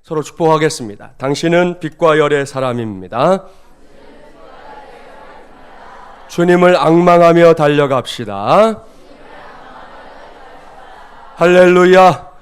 서로 축복하겠습니다. 당신은 빛과 열의 사람입니다. 주님을 앙망하며 달려갑시다. 할렐루야.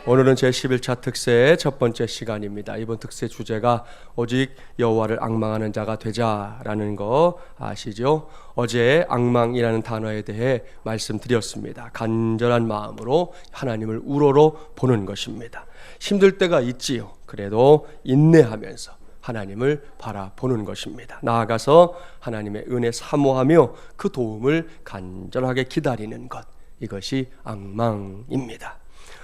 오늘은 제11차 특세의 첫 번째 시간입니다. 이번 특세 주제가 오직 여호와를 앙망하는 자가 되자라는 거 아시죠? 어제 앙망이라는 단어에 대해 말씀드렸습니다. 간절한 마음으로 하나님을 우러러 보는 것입니다. 힘들 때가 있지요. 그래도 인내하면서 하나님을 바라보는 것입니다. 나아가서 하나님의 은혜 사모하며 그 도움을 간절하게 기다리는 것, 이것이 앙망입니다.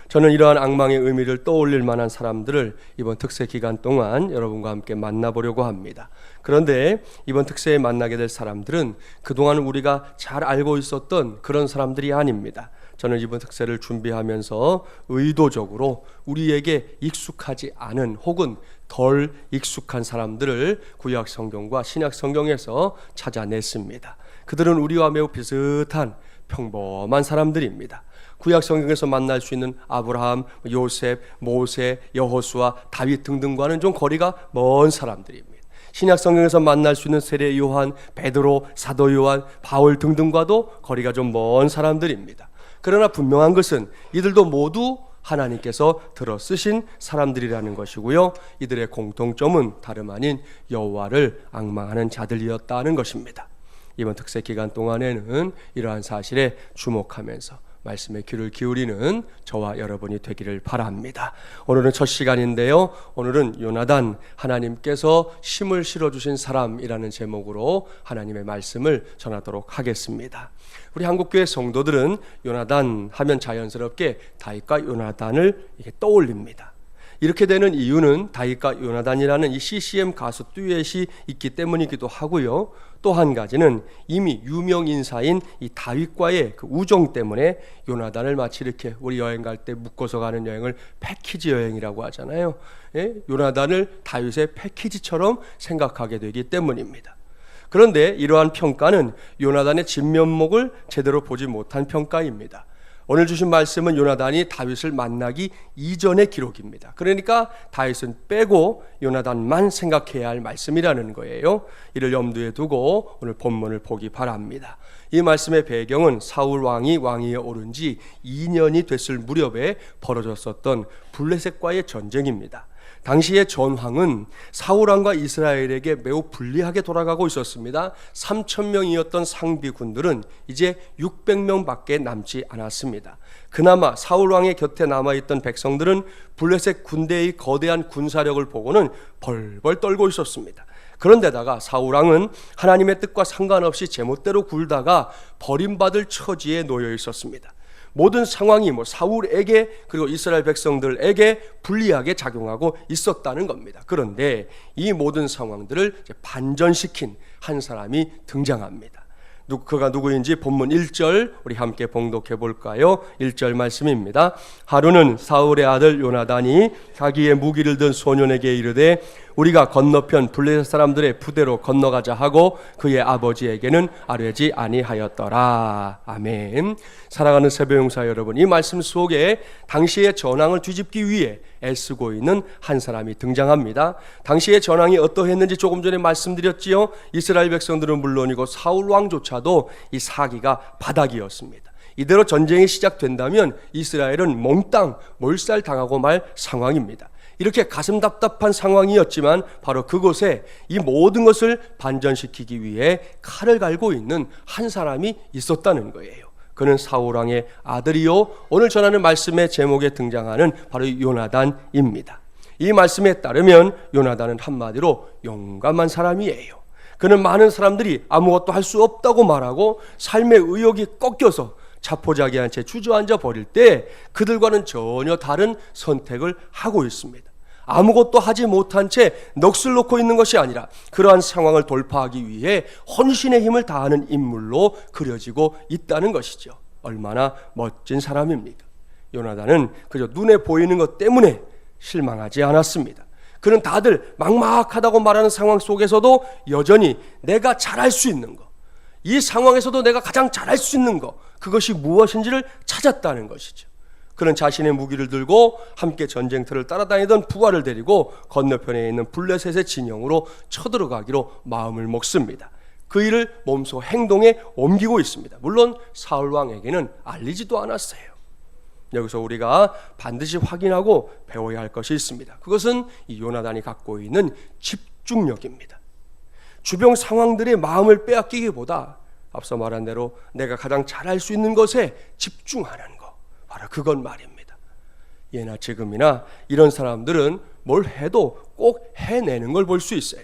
저는 이러한 앙망의 의미를 떠올릴 만한 사람들을 이번 특세 기간 동안 여러분과 함께 만나보려고 합니다. 그런데 이번 특세에 만나게 될 사람들은 그동안 우리가 잘 알고 있었던 그런 사람들이 아닙니다. 저는 이번 특세를 준비하면서 의도적으로 우리에게 익숙하지 않은 혹은 덜 익숙한 사람들을 구약 성경과 신약 성경에서 찾아냈습니다. 그들은 우리와 매우 비슷한 평범한 사람들입니다. 구약 성경에서 만날 수 있는 아브라함, 요셉, 모세, 여호수아, 다윗 등등과는 좀 거리가 먼 사람들입니다. 신약 성경에서 만날 수 있는 세례 요한, 베드로, 사도 요한, 바울 등등과도 거리가 좀 먼 사람들입니다. 그러나 분명한 것은 이들도 모두 하나님께서 들어 쓰신 사람들이라는 것이고요. 이들의 공통점은 다름 아닌 여호와를 앙망하는 자들이었다는 것입니다. 이번 특세 기간 동안에는 이러한 사실에 주목하면서 말씀에 귀를 기울이는 저와 여러분이 되기를 바랍니다. 오늘은 첫 시간인데요. 오늘은 요나단, 하나님께서 힘을 실어주신 사람이라는 제목으로 하나님의 말씀을 전하도록 하겠습니다. 우리 한국교회 성도들은 요나단 하면 자연스럽게 다윗과 요나단을 이렇게 떠올립니다. 이렇게 되는 이유는 다윗과 요나단이라는 이 CCM 가수 듀엣이 있기 때문이기도 하고요. 또 한 가지는 이미 유명 인사인 이 다윗과의 그 우정 때문에 요나단을 마치 이렇게 우리 여행 갈 때 묶어서 가는 여행을 패키지 여행이라고 하잖아요. 요나단을 다윗의 패키지처럼 생각하게 되기 때문입니다. 그런데 이러한 평가는 요나단의 진면목을 제대로 보지 못한 평가입니다. 오늘 주신 말씀은 요나단이 다윗을 만나기 이전의 기록입니다. 그러니까 다윗은 빼고 요나단만 생각해야 할 말씀이라는 거예요. 이를 염두에 두고 오늘 본문을 보기 바랍니다. 이 말씀의 배경은 사울 왕이 왕위에 오른 지 2년이 됐을 무렵에 벌어졌었던 블레셋과의 전쟁입니다. 당시의 전황은 사울왕과 이스라엘에게 매우 불리하게 돌아가고 있었습니다. 3,000명이었던 상비군들은 이제 600명밖에 남지 않았습니다. 그나마 사울왕의 곁에 남아있던 백성들은 블레셋 군대의 거대한 군사력을 보고는 벌벌 떨고 있었습니다. 그런데다가 사울왕은 하나님의 뜻과 상관없이 제멋대로 굴다가 버림받을 처지에 놓여 있었습니다. 모든 상황이 사울에게 그리고 이스라엘 백성들에게 불리하게 작용하고 있었다는 겁니다. 그런데 이 모든 상황들을 반전시킨 한 사람이 등장합니다. 그가 누구인지 본문 1절 우리 함께 봉독해 볼까요? 1절 말씀입니다. 하루는 사울의 아들 요나단이 자기의 무기를 든 소년에게 이르되 우리가 건너편 블레셋 사람들의 부대로 건너가자 하고 그의 아버지에게는 아뢰지 아니하였더라. 아멘. 사랑하는 세배용사 여러분, 이 말씀 속에 당시의 전황을 뒤집기 위해 애쓰고 있는 한 사람이 등장합니다. 당시의 전황이 어떠했는지 조금 전에 말씀드렸지요. 이스라엘 백성들은 물론이고 사울 왕조차도 이 사기가 바닥이었습니다. 이대로 전쟁이 시작된다면 이스라엘은 몽땅 몰살당하고 말 상황입니다. 이렇게 가슴 답답한 상황이었지만 바로 그곳에 이 모든 것을 반전시키기 위해 칼을 갈고 있는 한 사람이 있었다는 거예요. 그는 사울왕의 아들이요, 오늘 전하는 말씀의 제목에 등장하는 바로 요나단입니다. 이 말씀에 따르면 요나단은 한마디로 용감한 사람이에요. 그는 많은 사람들이 아무것도 할 수 없다고 말하고 삶의 의욕이 꺾여서 자포자기한 채 주저앉아 버릴 때 그들과는 전혀 다른 선택을 하고 있습니다. 아무것도 하지 못한 채 넋을 놓고 있는 것이 아니라 그러한 상황을 돌파하기 위해 헌신의 힘을 다하는 인물로 그려지고 있다는 것이죠. 얼마나 멋진 사람입니까? 요나단은 그저 눈에 보이는 것 때문에 실망하지 않았습니다. 그는 다들 막막하다고 말하는 상황 속에서도 여전히 내가 잘할 수 있는 것, 이 상황에서도 내가 가장 잘할 수 있는 것, 그것이 무엇인지를 찾았다는 것이죠. 그는 자신의 무기를 들고 함께 전쟁터를 따라다니던 부하를 데리고 건너편에 있는 블레셋의 진영으로 쳐들어가기로 마음을 먹습니다. 그 일을 몸소 행동에 옮기고 있습니다. 물론 사울 왕에게는 알리지도 않았어요. 여기서 우리가 반드시 확인하고 배워야 할 것이 있습니다. 그것은 이 요나단이 갖고 있는 집중력입니다. 주변 상황들의 마음을 빼앗기기보다 앞서 말한 대로 내가 가장 잘할 수 있는 것에 집중하는 것, 바로 그건 말입니다. 예나 지금이나 이런 사람들은 뭘 해도 꼭 해내는 걸 볼 수 있어요.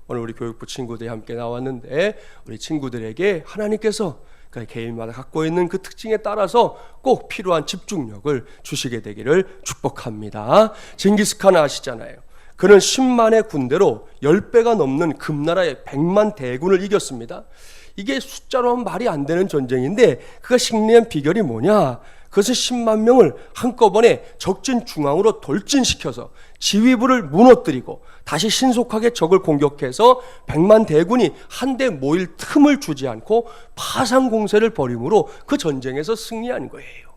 오늘 우리 교육부 친구들이 함께 나왔는데 우리 친구들에게 하나님께서 개인마다 갖고 있는 그 특징에 따라서 꼭 필요한 집중력을 주시게 되기를 축복합니다. 징기스칸 아시잖아요. 그는 10만의 군대로 10배가 넘는 금나라의 100만 대군을 이겼습니다. 이게 숫자로 하면 말이 안 되는 전쟁인데 그가 승리한 비결이 뭐냐? 그것은 10만 명을 한꺼번에 적진 중앙으로 돌진시켜서 지휘부를 무너뜨리고 다시 신속하게 적을 공격해서 100만 대군이 한데 모일 틈을 주지 않고 파상 공세를 벌임으로 그 전쟁에서 승리한 거예요.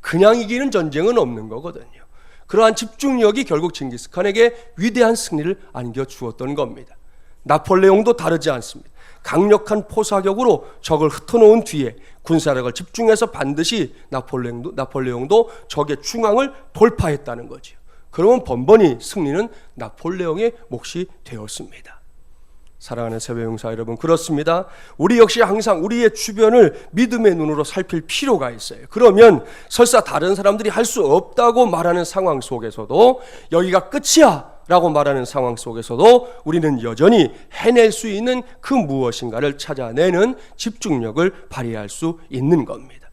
그냥 이기는 전쟁은 없는 거거든요. 그러한 집중력이 결국 징기스칸에게 위대한 승리를 안겨주었던 겁니다. 나폴레옹도 다르지 않습니다. 강력한 포사격으로 적을 흩어놓은 뒤에 군사력을 집중해서 반드시 나폴레옹도 적의 중앙을 돌파했다는 거죠. 그러면 번번이 승리는 나폴레옹의 몫이 되었습니다. 사랑하는 세배용사 여러분, 그렇습니다. 우리 역시 항상 우리의 주변을 믿음의 눈으로 살필 필요가 있어요. 그러면 설사 다른 사람들이 할 수 없다고 말하는 상황 속에서도 여기가 끝이야 라고 말하는 상황 속에서도 우리는 여전히 해낼 수 있는 그 무엇인가를 찾아내는 집중력을 발휘할 수 있는 겁니다.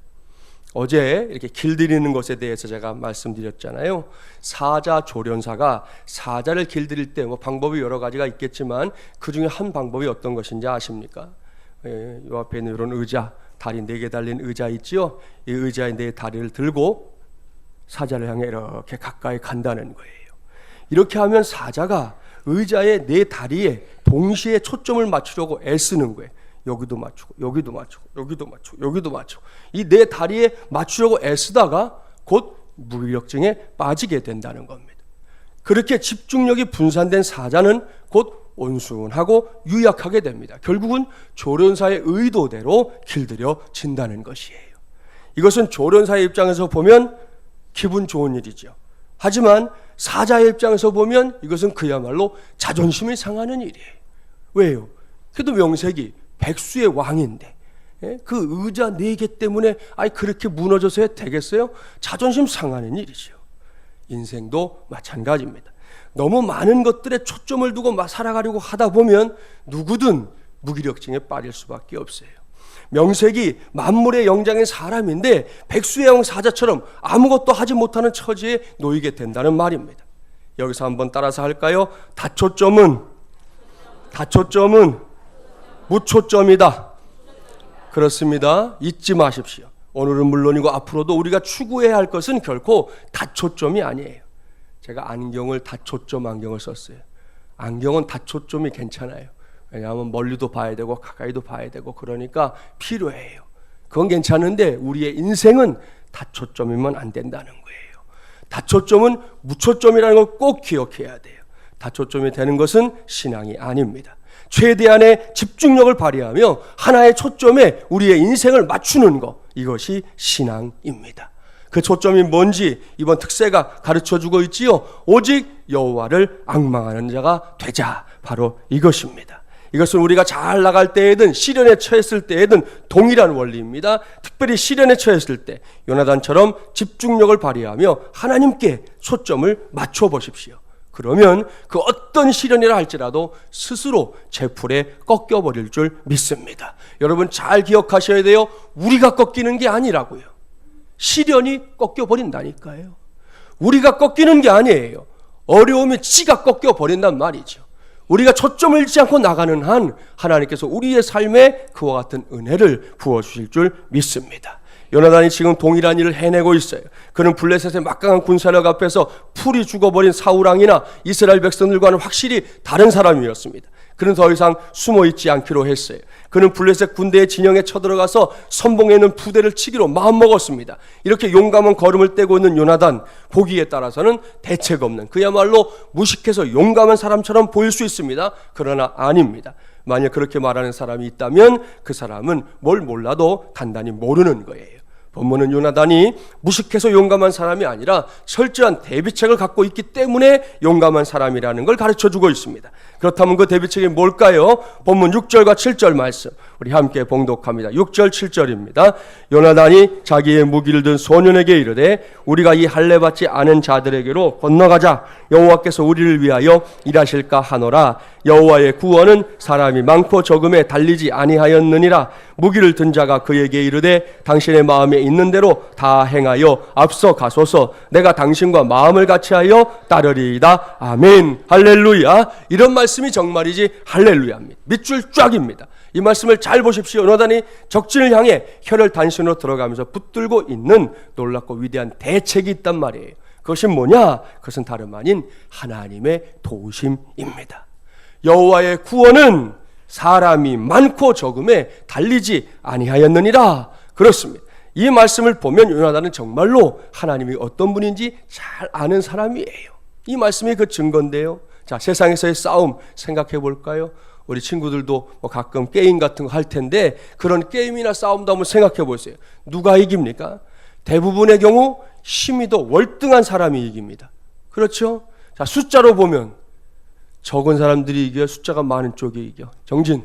어제 이렇게 길들이는 것에 대해서 제가 말씀드렸잖아요. 사자 조련사가 사자를 길들일 때 방법이 여러 가지가 있겠지만 그 중에 한 방법이 어떤 것인지 아십니까? 이 앞에 있는 이런 의자, 다리 4개 달린 의자 있지요? 이 의자의 4다리를 들고 사자를 향해 이렇게 가까이 간다는 거예요. 이렇게 하면 사자가 의자의 4다리에 동시에 초점을 맞추려고 애쓰는 거예요. 여기도 맞추고 여기도 맞추고 여기도 맞추고 여기도 맞추고 이 4다리에 맞추려고 애쓰다가 곧 무기력증에 빠지게 된다는 겁니다. 그렇게 집중력이 분산된 사자는 곧 온순하고 유약하게 됩니다. 결국은 조련사의 의도대로 길들여진다는 것이에요. 이것은 조련사의 입장에서 보면 기분 좋은 일이죠. 하지만 사자의 입장에서 보면 이것은 그야말로 자존심이 상하는 일이에요. 왜요? 그래도 명색이 백수의 왕인데 그 의자 4개 때문에 그렇게 무너져서 되겠어요? 자존심 상하는 일이죠. 인생도 마찬가지입니다. 너무 많은 것들에 초점을 두고 살아가려고 하다 보면 누구든 무기력증에 빠질 수밖에 없어요. 명색이 만물의 영장인 사람인데 백수의 왕 사자처럼 아무것도 하지 못하는 처지에 놓이게 된다는 말입니다. 여기서 한번 따라서 할까요? 다초점은 무초점이다. 그렇습니다. 잊지 마십시오. 오늘은 물론이고 앞으로도 우리가 추구해야 할 것은 결코 다초점이 아니에요. 제가 다초점 안경을 썼어요. 안경은 다초점이 괜찮아요. 왜냐하면 멀리도 봐야 되고 가까이도 봐야 되고 그러니까 필요해요. 그건 괜찮은데 우리의 인생은 다초점이면 안 된다는 거예요. 다초점은 무초점이라는 걸 꼭 기억해야 돼요. 다초점이 되는 것은 신앙이 아닙니다. 최대한의 집중력을 발휘하며 하나의 초점에 우리의 인생을 맞추는 것, 이것이 신앙입니다. 그 초점이 뭔지 이번 특세가 가르쳐주고 있지요. 오직 여호와를 앙망하는 자가 되자, 바로 이것입니다. 이것은 우리가 잘 나갈 때에든 시련에 처했을 때에든 동일한 원리입니다. 특별히 시련에 처했을 때 요나단처럼 집중력을 발휘하며 하나님께 초점을 맞춰보십시오. 그러면 그 어떤 시련이라 할지라도 스스로 제풀에 꺾여버릴 줄 믿습니다. 여러분 잘 기억하셔야 돼요. 우리가 꺾이는 게 아니라고요. 시련이 꺾여버린다니까요. 우리가 꺾이는 게 아니에요. 어려움이 지가 꺾여버린단 말이죠. 우리가 초점을 잃지 않고 나가는 한 하나님께서 우리의 삶에 그와 같은 은혜를 부어주실 줄 믿습니다. 요나단이 지금 동일한 일을 해내고 있어요. 그는 블레셋의 막강한 군사력 앞에서 풀이 죽어버린 사울왕이나 이스라엘 백성들과는 확실히 다른 사람이었습니다. 그는 더 이상 숨어있지 않기로 했어요. 그는 블레셋 군대의 진영에 쳐들어가서 선봉에 있는 부대를 치기로 마음먹었습니다. 이렇게 용감한 걸음을 떼고 있는 요나단, 보기에 따라서는 대책 없는, 그야말로 무식해서 용감한 사람처럼 보일 수 있습니다. 그러나 아닙니다. 만약 그렇게 말하는 사람이 있다면 그 사람은 뭘 몰라도 단단히 모르는 거예요. 본문은 요나단이 무식해서 용감한 사람이 아니라 철저한 대비책을 갖고 있기 때문에 용감한 사람이라는 걸 가르쳐주고 있습니다. 그렇다면 그 대비책이 뭘까요? 본문 6절과 7절 말씀 우리 함께 봉독합니다. 6절 7절입니다. 요나단이 자기의 무기를 든 소년에게 이르되 우리가 이 할례 받지 않은 자들에게로 건너가자. 여호와께서 우리를 위하여 일하실까 하노라. 여호와의 구원은 사람이 많고 적음에 달리지 아니하였느니라. 무기를 든 자가 그에게 이르되 당신의 마음에 있는 대로 다 행하여 앞서 가소서. 내가 당신과 마음을 같이하여 따르리이다. 아멘. 할렐루야. 이런 말씀이 정말이지 할렐루야입니다. 밑줄 쫙입니다. 이 말씀을 잘 보십시오. 요나단이 적진을 향해 혀를 단신으로 들어가면서 붙들고 있는 놀랍고 위대한 대책이 있단 말이에요. 그것이 뭐냐? 그것은 다름 아닌 하나님의 도우심입니다. 여호와의 구원은 사람이 많고 적음에 달리지 아니하였느니라. 그렇습니다. 이 말씀을 보면 요나단은 정말로 하나님이 어떤 분인지 잘 아는 사람이에요. 이 말씀이 그 증거인데요. 자, 세상에서의 싸움 생각해 볼까요? 우리 친구들도 가끔 게임 같은 거 할 텐데 그런 게임이나 싸움도 한번 생각해 보세요. 누가 이깁니까? 대부분의 경우 힘이 더 월등한 사람이 이깁니다. 그렇죠? 자, 숫자로 보면 적은 사람들이 이겨, 숫자가 많은 쪽이 이겨. 정진,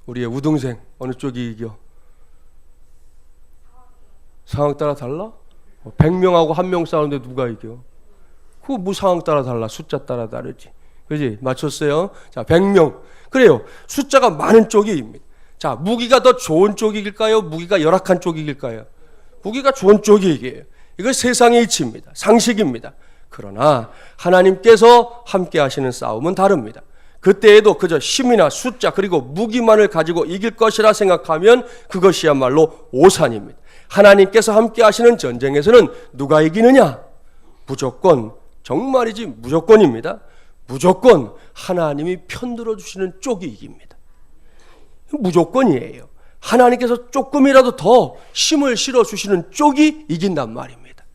우리의 우동생 어느 쪽이 이겨? 상황 따라 달라? 100명하고 1명 싸우는데 누가 이겨? 그거 뭐 상황 따라 달라, 숫자 따라 다르지. 그지? 맞췄어요? 자, 100명. 그래요. 숫자가 많은 쪽이 이깁니다. 자, 무기가 더 좋은 쪽이 이길까요? 무기가 열악한 쪽이 이길까요? 무기가 좋은 쪽이 이겨요. 이거 세상의 이치입니다. 상식입니다. 그러나 하나님께서 함께 하시는 싸움은 다릅니다. 그때에도 그저 힘이나 숫자 그리고 무기만을 가지고 이길 것이라 생각하면 그것이야말로 오산입니다. 하나님께서 함께 하시는 전쟁에서는 누가 이기느냐? 무조건, 정말이지 무조건입니다. 무조건 하나님이 편들어 주시는 쪽이 이깁니다. 무조건이에요. 하나님께서 조금이라도 더 힘을 실어 주시는 쪽이 이긴단 말입니다.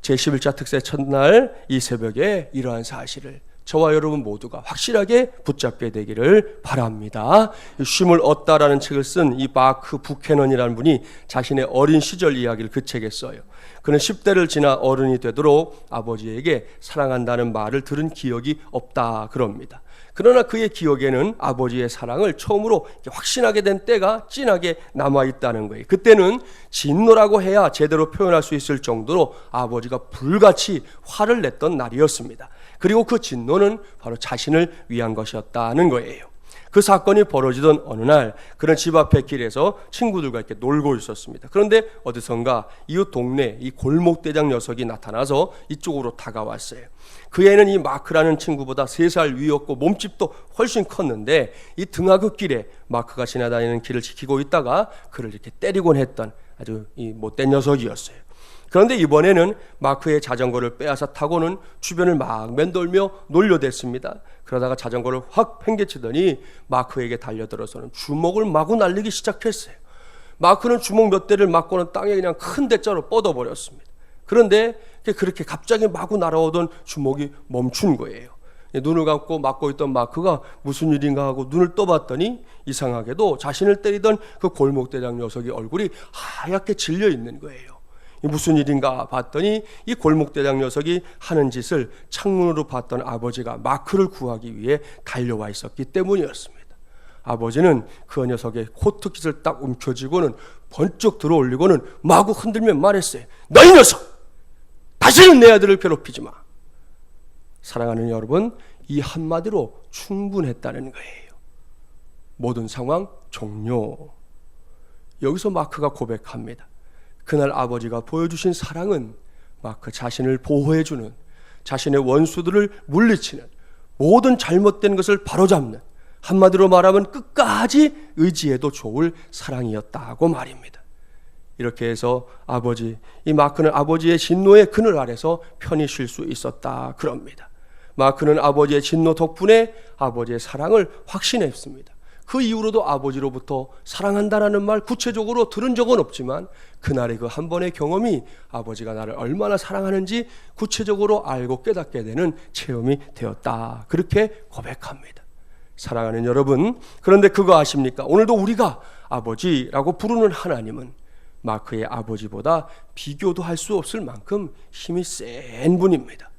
제11차 특세 첫날 이 새벽에 이러한 사실을 저와 여러분 모두가 확실하게 붙잡게 되기를 바랍니다. 쉼을 얻다라는 책을 쓴 이 마크 부캐넌이라는 분이 자신의 어린 시절 이야기를 그 책에 써요. 그는 10대를 지나 어른이 되도록 아버지에게 사랑한다는 말을 들은 기억이 없다 그럽니다. 그러나 그의 기억에는 아버지의 사랑을 처음으로 확신하게 된 때가 진하게 남아있다는 거예요. 그때는 진노라고 해야 제대로 표현할 수 있을 정도로 아버지가 불같이 화를 냈던 날이었습니다. 그리고 그 진노는 바로 자신을 위한 것이었다는 거예요. 그 사건이 벌어지던 어느 날 그는 집 앞의 길에서 친구들과 이렇게 놀고 있었습니다. 그런데 어디선가 이웃 동네 이 골목대장 녀석이 나타나서 이쪽으로 다가왔어요. 그 애는 이 마크라는 친구보다 3살 위였고 몸집도 훨씬 컸는데 이 등하굣길에 마크가 지나다니는 길을 지키고 있다가 그를 이렇게 때리곤 했던 아주 이 못된 녀석이었어요. 그런데 이번에는 마크의 자전거를 빼앗아 타고는 주변을 막 맴돌며 놀려댔습니다. 그러다가 자전거를 확 팽개치더니 마크에게 달려들어서는 주먹을 마구 날리기 시작했어요. 마크는 주먹 몇 대를 맞고는 땅에 그냥 큰 대자로 뻗어버렸습니다. 그런데 그렇게 갑자기 마구 날아오던 주먹이 멈춘 거예요. 눈을 감고 맞고 있던 마크가 무슨 일인가 하고 눈을 떠봤더니 이상하게도 자신을 때리던 그 골목대장 녀석의 얼굴이 하얗게 질려 있는 거예요. 무슨 일인가 봤더니 이 골목대장 녀석이 하는 짓을 창문으로 봤던 아버지가 마크를 구하기 위해 달려와 있었기 때문이었습니다. 아버지는 그 녀석의 코트깃을 딱 움켜쥐고는 번쩍 들어올리고는 마구 흔들며 말했어요. 너희 녀석! 다시는 내 아들을 괴롭히지 마. 사랑하는 여러분, 이 한마디로 충분했다는 거예요. 모든 상황 종료. 여기서 마크가 고백합니다. 그날 아버지가 보여주신 사랑은 마크 자신을 보호해주는, 자신의 원수들을 물리치는, 모든 잘못된 것을 바로잡는, 한마디로 말하면 끝까지 의지해도 좋을 사랑이었다고 말입니다. 이렇게 해서 이 마크는 아버지의 진노의 그늘 아래서 편히 쉴 수 있었다 그럽니다. 마크는 아버지의 진노 덕분에 아버지의 사랑을 확신했습니다. 그 이후로도 아버지로부터 사랑한다라는 말 구체적으로 들은 적은 없지만 그날의 그 한 번의 경험이 아버지가 나를 얼마나 사랑하는지 구체적으로 알고 깨닫게 되는 체험이 되었다. 그렇게 고백합니다. 사랑하는 여러분, 그런데 그거 아십니까? 오늘도 우리가 아버지라고 부르는 하나님은 마크의 아버지보다 비교도 할 수 없을 만큼 힘이 센 분입니다.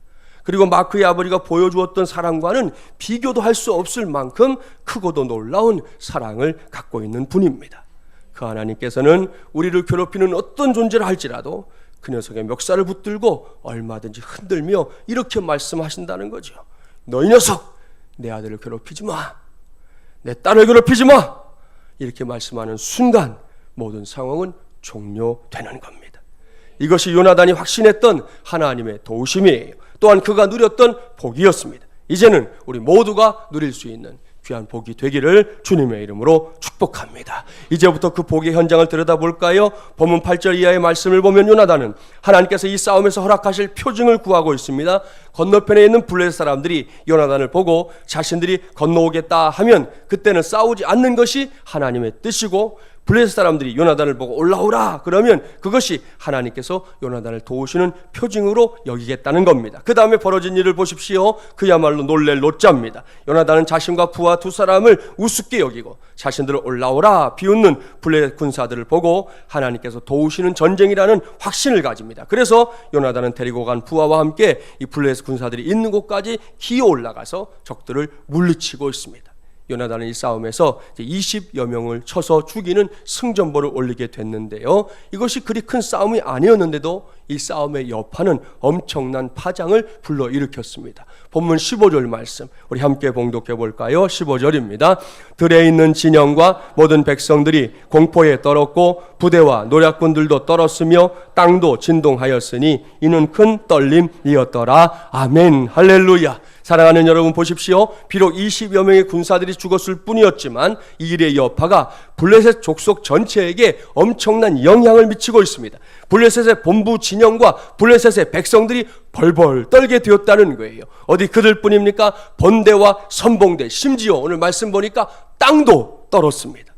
그리고 마크의 아버지가 보여주었던 사랑과는 비교도 할 수 없을 만큼 크고도 놀라운 사랑을 갖고 있는 분입니다. 그 하나님께서는 우리를 괴롭히는 어떤 존재를 할지라도 그 녀석의 멱살을 붙들고 얼마든지 흔들며 이렇게 말씀하신다는 거죠. 너희 녀석, 내 아들을 괴롭히지 마. 내 딸을 괴롭히지 마. 이렇게 말씀하는 순간 모든 상황은 종료되는 겁니다. 이것이 요나단이 확신했던 하나님의 도우심이에요. 또한 그가 누렸던 복이었습니다. 이제는 우리 모두가 누릴 수 있는 귀한 복이 되기를 주님의 이름으로 축복합니다. 이제부터 그 복의 현장을 들여다볼까요? 본문 8절 이하의 말씀을 보면 요나단은 하나님께서 이 싸움에서 허락하실 표징을 구하고 있습니다. 건너편에 있는 블레셋 사람들이 요나단을 보고 자신들이 건너오겠다 하면 그때는 싸우지 않는 것이 하나님의 뜻이고, 블레셋 사람들이 요나단을 보고 올라오라 그러면 그것이 하나님께서 요나단을 도우시는 표징으로 여기겠다는 겁니다. 그 다음에 벌어진 일을 보십시오. 그야말로 놀랄 노자입니다. 요나단은 자신과 부하 두 사람을 우습게 여기고 자신들을 올라오라 비웃는 블레셋 군사들을 보고 하나님께서 도우시는 전쟁이라는 확신을 가집니다. 그래서 요나단은 데리고 간 부하와 함께 이 블레셋 군사들이 있는 곳까지 기어 올라가서 적들을 물리치고 있습니다. 요나단은 이 싸움에서 20여 명을 쳐서 죽이는 승전보를 올리게 됐는데요. 이것이 그리 큰 싸움이 아니었는데도 이 싸움의 여파는 엄청난 파장을 불러일으켰습니다. 본문 15절 말씀 우리 함께 봉독해 볼까요? 15절입니다. 들에 있는 진영과 모든 백성들이 공포에 떨었고 부대와 노략군들도 떨었으며 땅도 진동하였으니 이는 큰 떨림이었더라. 아멘. 할렐루야. 사랑하는 여러분 보십시오. 비록 20여 명의 군사들이 죽었을 뿐이었지만 이 일의 여파가 블레셋 족속 전체에게 엄청난 영향을 미치고 있습니다. 블레셋의 본부 진영과 블레셋의 백성들이 벌벌 떨게 되었다는 거예요. 어디 그들뿐입니까? 번대와 선봉대, 심지어 오늘 말씀 보니까 땅도 떨었습니다.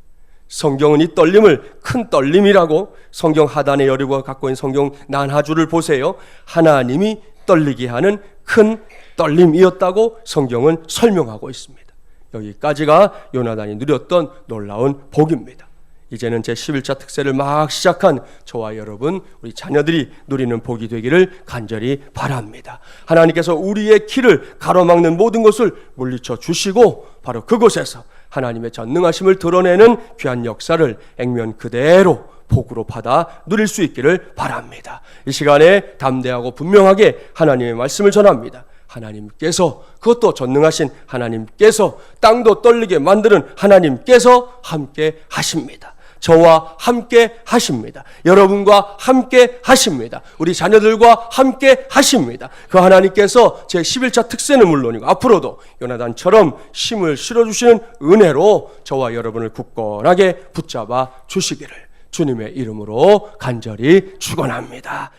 성경은 이 떨림을 큰 떨림이라고, 성경 하단에 여리고가 갖고 있는 성경 난하주를 보세요. 하나님이 떨리게 하는 큰 떨림이었다고 성경은 설명하고 있습니다. 여기까지가 요나단이 누렸던 놀라운 복입니다. 이제는 제11차 특세를 막 시작한 저와 여러분, 우리 자녀들이 누리는 복이 되기를 간절히 바랍니다. 하나님께서 우리의 길을 가로막는 모든 것을 물리쳐 주시고 바로 그곳에서 하나님의 전능하심을 드러내는 귀한 역사를 액면 그대로 복으로 받아 누릴 수 있기를 바랍니다. 이 시간에 담대하고 분명하게 하나님의 말씀을 전합니다. 하나님께서, 그것도 전능하신 하나님께서, 땅도 떨리게 만드는 하나님께서 함께 하십니다. 저와 함께 하십니다. 여러분과 함께 하십니다. 우리 자녀들과 함께 하십니다. 그 하나님께서 제11차 특세는 물론이고 앞으로도 요나단처럼 힘을 실어주시는 은혜로 저와 여러분을 굳건하게 붙잡아 주시기를 주님의 이름으로 간절히 축원합니다.